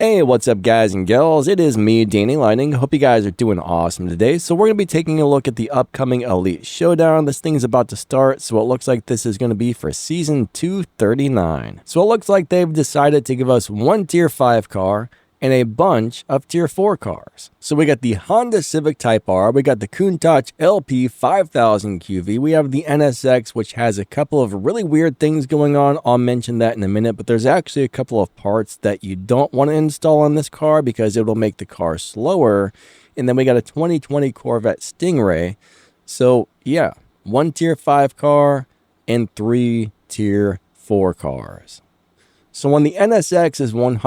Hey, what's up guys and gals? It is me, Danny Lightning. Hope you guys are doing awesome today. So we're going to be taking a look at the upcoming Eilite Showdown. This thing's about to start, so it looks like this is going to be for Season 239. So it looks like they've decided to give us one Tier 5 car and a bunch of Tier 4 cars. So we got the Honda Civic Type R, we got the Countach LP 5000 QV, we have the NSX, which has a couple of really weird things going on. I'll mention that in a minute, but there's actually a couple of parts that you don't want to install on this car because it will make the car slower. And then we got a 2020 Corvette Stingray. So yeah, one Tier 5 car and 3 Tier 4 cars. So when the NSX is 100%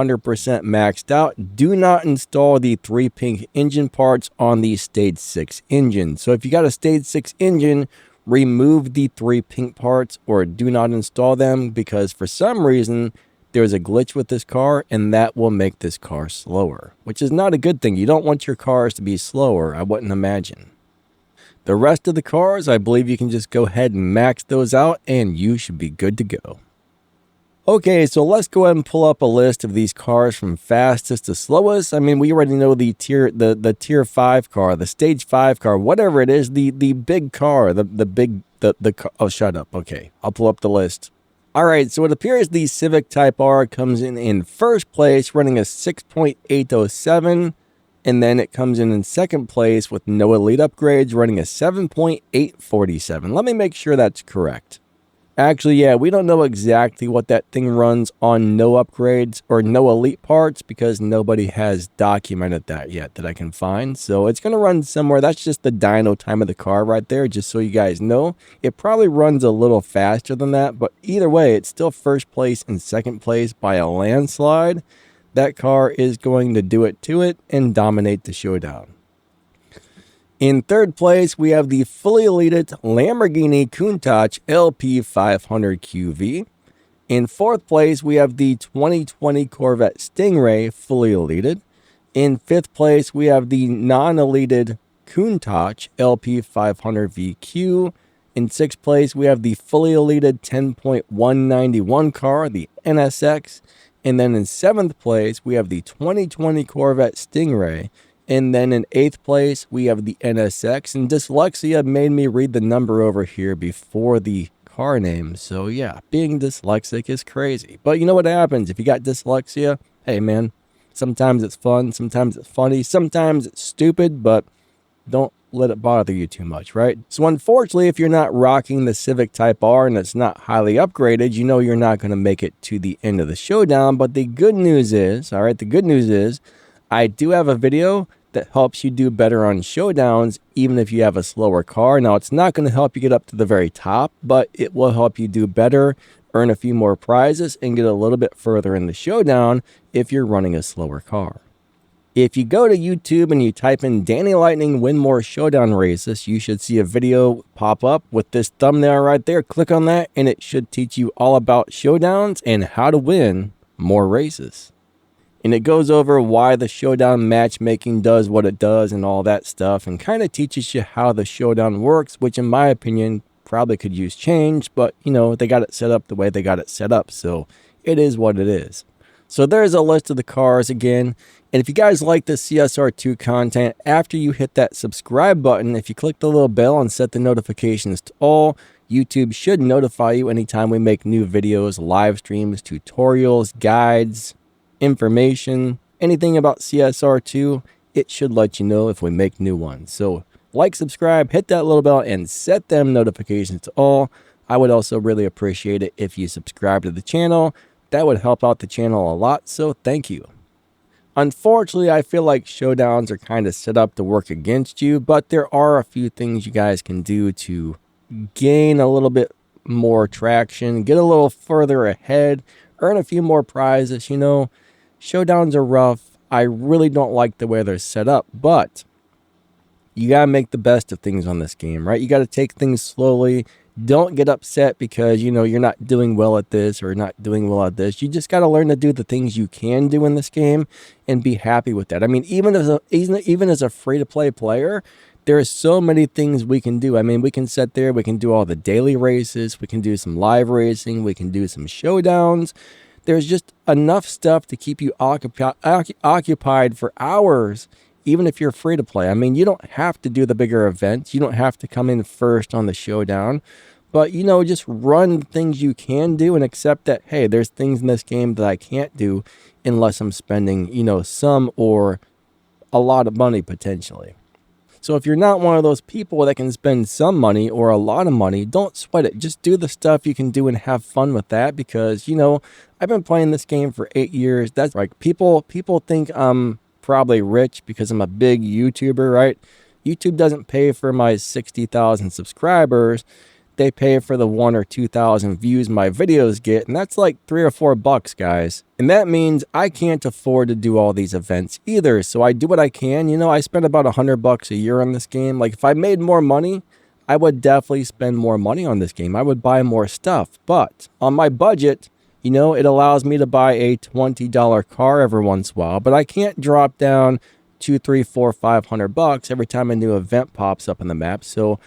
maxed out, do not install the 3 pink engine parts on the Stage 6 engine. So if you got a Stage 6 engine, remove the 3 pink parts or do not install them, because for some reason there's a glitch with this car and that will make this car slower, which is not a good thing. You don't want your cars to be slower, I wouldn't imagine. The rest of the cars, I believe you can just go ahead and max those out and you should be good to go. Okay, so let's go ahead and pull up a list of these cars from fastest to slowest. I mean, we already know the tier 5 car, the stage 5 car, whatever it is, the big car, oh, shut up. Okay, I'll pull up the list. All right, so it appears the Civic Type R comes in first place, running a 6.807, and then it comes in second place with no elite upgrades, running a 7.847. Let me make sure that's correct. Actually, yeah, we don't know exactly what that thing runs on no upgrades or no elite parts because nobody has documented that yet that I can find. So it's going to run somewhere. That's just the dyno time of the car right there, just so you guys know. It probably runs a little faster than that, but either way, it's still first place and second place by a landslide. That car is going to do it to it and dominate the showdown. In third place, we have the fully elited Lamborghini Countach LP 500 QV. In fourth place, we have the 2020 Corvette Stingray fully elited. In fifth place, we have the non-elited Countach LP 500 VQ. In sixth place, we have the fully elited 10.191 car, the NSX. And then in seventh place, we have the 2020 Corvette Stingray. And then in 8th place, we have the NSX. And dyslexia made me read the number over here before the car name. So yeah, being dyslexic is crazy. But you know what happens if you got dyslexia? Hey man, sometimes it's fun, sometimes it's funny, sometimes it's stupid, but don't let it bother you too much, right? So unfortunately, if you're not rocking the Civic Type R and it's not highly upgraded, you know you're not going to make it to the end of the showdown. But the good news is, all right, the good news is, I do have a video that helps you do better on showdowns, even if you have a slower car. Now, it's not going to help you get up to the very top, but it will help you do better, earn a few more prizes, and get a little bit further in the showdown if you're running a slower car. If you go to YouTube and you type in Danny Lightning Win More Showdown Races, you should see a video pop up with this thumbnail right there. Click on that, and it should teach you all about showdowns and how to win more races. And it goes over why the showdown matchmaking does what it does and all that stuff, and kind of teaches you how the showdown works, which in my opinion probably could use change, but you know, they got it set up the way they got it set up, so it is what it is. So there's a list of the cars again. And if you guys like this CSR2 content, after you hit that subscribe button, if you click the little bell and set the notifications to all, YouTube should notify you anytime we make new videos, live streams, tutorials, guides, information, anything about CSR2, it should let you know if we make new ones. So like, subscribe, hit that little bell, and set them notifications to all. I would also really appreciate it if you subscribe to the channel. That would help out the channel a lot, so thank you. Unfortunately, I feel like showdowns are kind of set up to work against you, but there are a few things you guys can do to gain a little bit more traction, get a little further ahead, earn a few more prizes. You know, showdowns are rough. I really don't like the way they're set up, but you got to make the best of things on this game, right? You got to take things slowly. Don't get upset because, you know, you're not doing well at this or not doing well at this. You just got to learn to do the things you can do in this game and be happy with that. I mean, even as a free-to-play player, there are so many things we can do. I mean, we can sit there, we can do all the daily races, we can do some live racing, we can do some showdowns. there's just enough stuff to keep you occupied for hours, even if you're free to play. I mean, you don't have to do the bigger events. You don't have to come in first on the showdown. But, you know, just run things you can do and accept that, hey, there's things in this game that I can't do unless I'm spending, you know, some or a lot of money potentially. So if you're not one of those people that can spend some money or a lot of money, don't sweat it. Just do the stuff you can do and have fun with that, because, you know, I've been playing this game for 8 years. That's like people think I'm probably rich because I'm a big YouTuber, right? YouTube doesn't pay for my 60,000 subscribers. They pay for the 1,000 or 2,000 views my videos get, and that's like $3 or $4, guys. And that means I can't afford to do all these events either, so I do what I can. You know, I spend about $100 a year on this game. Like, if I made more money, I would definitely spend more money on this game. I would buy more stuff, but on my budget, you know, it allows me to buy a $20 car every once in a while, but I can't drop down $200, $300, $400, $500 every time a new event pops up on the map. So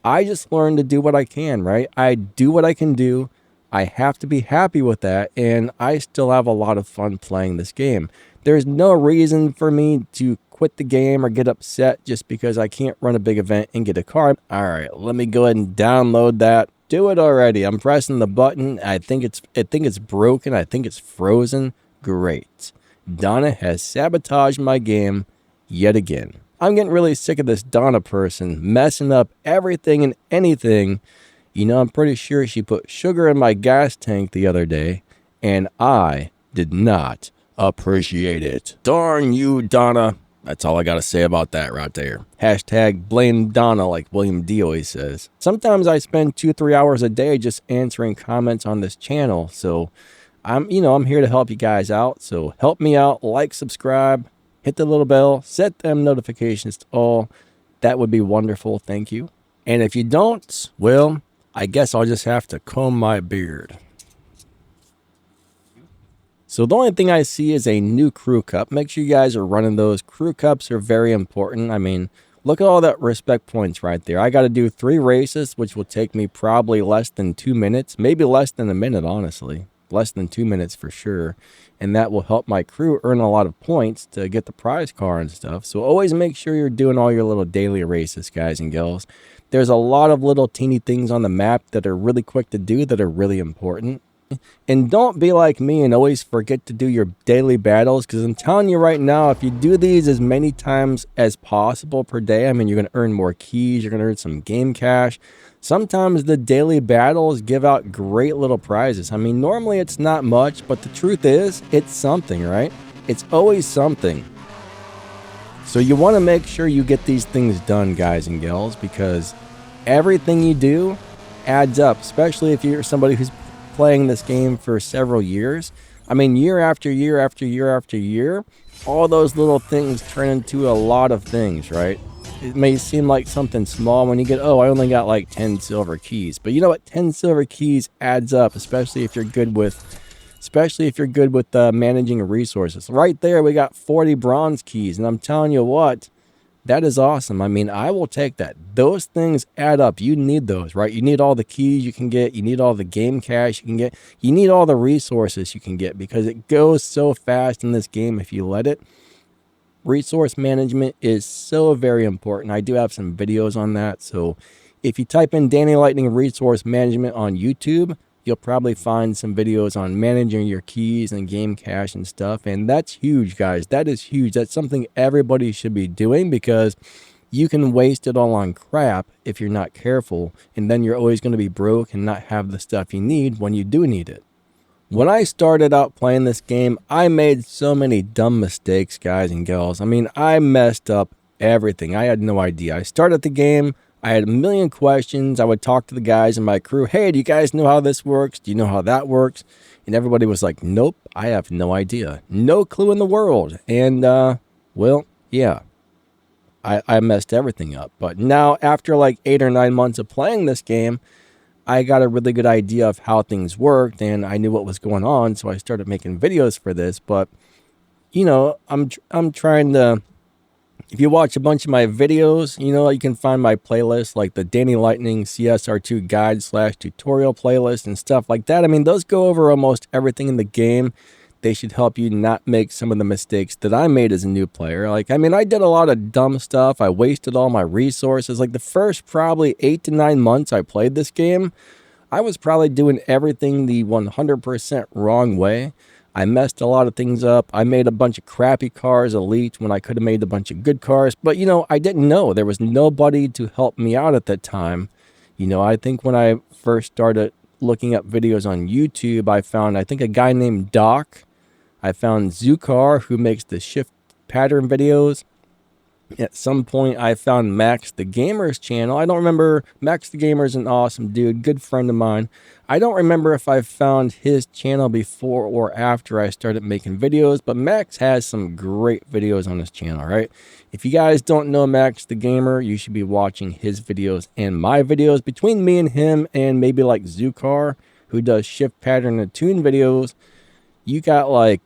I just learned to do what I can, right? I do what I can do. I have to be happy with that, and I still have a lot of fun playing this game. There's no reason for me to quit the game or get upset just because I can't run a big event and get a car. All right, let me go ahead and download that. Do it already. I'm pressing the button. I think it's broken. I think it's frozen. Great. Donna has sabotaged my game yet again. I'm getting really sick of this Donna person messing up everything and anything. You know, I'm pretty sure she put sugar in my gas tank the other day, and I did not appreciate it. Darn you, Donna. That's all I got to say about that right there. Hashtag blame Donna, like William D always says. Sometimes I spend 2-3 hours a day just answering comments on this channel. So I'm here to help you guys out. So help me out, like, subscribe, hit the little bell, set them notifications to all. That would be wonderful. Thank you. And if you don't, well, I guess I'll just have to comb my beard. So the only thing I see is a new crew cup. Make sure you guys are running those. Crew cups are very important. I mean, look at all that respect points right there. I got to do 3 races, which will take me probably less than 2 minutes, maybe less than a minute, honestly. Less than 2 minutes for sure. And that will help my crew earn a lot of points to get the prize car and stuff. So always make sure you're doing all your little daily races, guys and girls. There's a lot of little teeny things on the map that are really quick to do that are really important. And don't be like me and always forget to do your daily battles, because I'm telling you right now, if you do these as many times as possible per day, I mean, you're going to earn more keys, you're going to earn some game cash. Sometimes the daily battles give out great little prizes. I mean, normally it's not much, but the truth is, it's something, right? It's always something. So you want to make sure you get these things done, guys and gals, because everything you do adds up, especially if you're somebody who's playing this game for several years. I mean, year after year after year after year, all those little things turn into a lot of things, right? It may seem like something small when you get, oh, I only got like 10 silver keys. But you know what? 10 silver keys adds up, especially if you're good with managing resources. Right there, we got 40 bronze keys, and I'm telling you what, that is awesome. I mean, I will take that. Those things add up. You need those, right? You need all the keys you can get. You need all the game cash you can get. You need all the resources you can get, because it goes so fast in this game if you let it. Resource management is so very important. I do have some videos on that. So if you type in Danny Lightning Resource Management on YouTube, you'll probably find some videos on managing your keys and game cache and stuff. And that's huge, guys. That is huge. That's something everybody should be doing, because you can waste it all on crap if you're not careful. And then you're always going to be broke and not have the stuff you need when you do need it. When I started out playing this game, I made so many dumb mistakes, guys and gals. I mean, I messed up everything. I had no idea. I started the game. I had a million questions. I would talk to the guys in my crew. Hey, do you guys know how this works? Do you know how that works? And everybody was like, nope, I have no idea. No clue in the world. And, well, yeah, I messed everything up. But now, after like 8 or 9 months of playing this game, I got a really good idea of how things worked, and I knew what was going on. So I started making videos for this. But, you know, I'm trying to If you watch a bunch of my videos, you know, you can find my playlist like the Danny Lightning CSR2 guide / tutorial playlist and stuff like that. I mean, those go over almost everything in the game. They should help you not make some of the mistakes that I made as a new player. Like, I mean, I did a lot of dumb stuff. I wasted all my resources. Like the first probably 8 to 9 months I played this game, I was probably doing everything the 100% wrong way. I messed a lot of things up. I made a bunch of crappy cars elite when I could have made a bunch of good cars. But, you know, I didn't know. There was nobody to help me out at that time. You know, I think when I first started looking up videos on YouTube, I found, I think, a guy named Doc. I found Zukar, who makes the shift pattern videos. At some point, I found Max the Gamer's channel. I don't remember. Max the Gamer's an awesome dude, good friend of mine. I don't remember if I found his channel before or after I started making videos, but Max has some great videos on his channel, right? If you guys don't know Max the Gamer, you should be watching his videos and my videos. Between me and him and maybe like Zukar, who does shift pattern and tune videos, you got like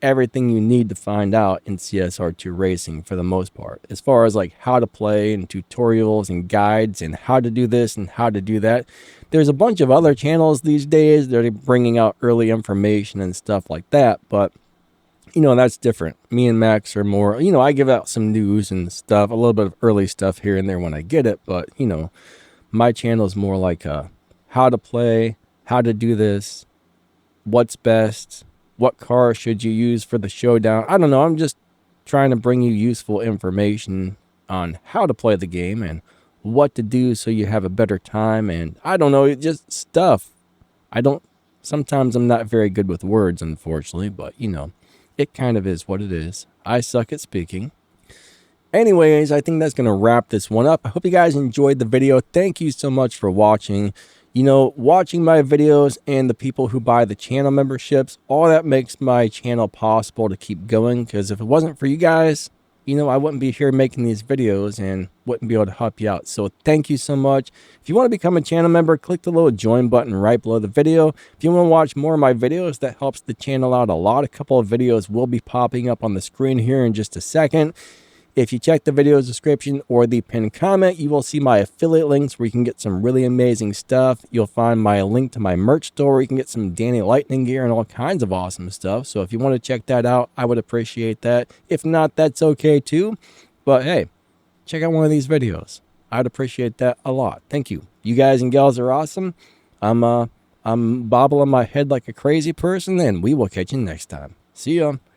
everything you need to find out in CSR2 racing for the most part, as far as like how to play and tutorials and guides and how to do this and how to do that. There's a bunch of other channels these days that are bringing out early information and stuff like that, but you know, that's different. Me and Max are more, you know, I give out some news and stuff, a little bit of early stuff here and there when I get it, but you know, my channel is more like how to play, how to do this, what's best, what car should you use for the showdown. I don't know. I'm just trying to bring you useful information on how to play the game and what to do so you have a better time. And I don't know, just stuff. Sometimes I'm not very good with words, unfortunately, but you know, it kind of is what it is. I suck at speaking. Anyways, I think that's going to wrap this one up. I hope you guys enjoyed the video. Thank you so much for watching. You know, watching my videos and the people who buy the channel memberships, all that makes my channel possible to keep going. Because if it wasn't for you guys, you know, I wouldn't be here making these videos and wouldn't be able to help you out. So thank you so much. If you want to become a channel member, click the little join button right below the video. If you want to watch more of my videos, that helps the channel out a lot. A couple of videos will be popping up on the screen here in just a second. If you check the video description or the pinned comment, you will see my affiliate links where you can get some really amazing stuff. You'll find my link to my merch store where you can get some Danny Lightning gear and all kinds of awesome stuff. So if you want to check that out, I would appreciate that. If not, that's okay too. But hey, check out one of these videos. I'd appreciate that a lot. Thank you. You guys and gals are awesome. I'm bobbling my head like a crazy person, and we will catch you next time. See ya.